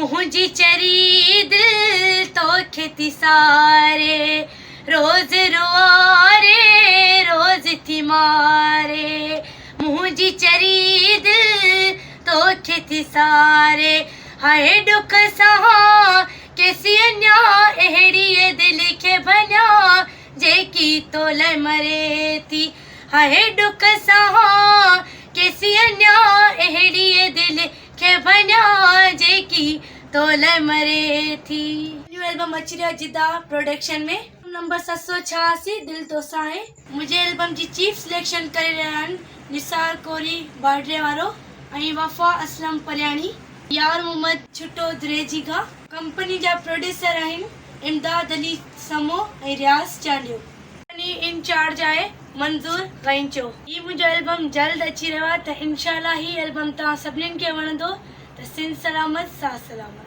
मुंहिंजी चरी दिल तोखे थी सारे रोज़ रुआरे रोज़ थी मारे मुंहिंजी चरी दिल तोखे थी सारे हाय डुख सां केसी अञा अहिड़ी दिल खे भञा जेकी तो लाइ मरे थी हाय डुख सां केसी अञा अहिड़ी दिल खे भञा जेकी तो लाइ मरे थी। न्यू एल्बम अची रहियो जिदा प्रोडक्शन में नंबर 786 दिल तो सां आहे। मुंहिंजे एल्बम जी चीफ सिलेक्शन करे रहिया आहिनि निसार कोरी बाडरे वारो ऐं वफ़ा असलम पलियाणी यार मोहम्मद छुटो द्रेजिगा। कंपनी जा प्रोड्यूसर आहिनि इमदाद अली समो ऐं रियाज़ चांडियो। कंपनी इंचार्ज आहे मंज़ूर गंचो। ही मुंहिंजो एल्बम जल्द अची रहियो आहे त इंशाल्लाह ही एल्बम तव्हां सभिनीनि खे वणंदो त सिंध सलामत सा सलामत।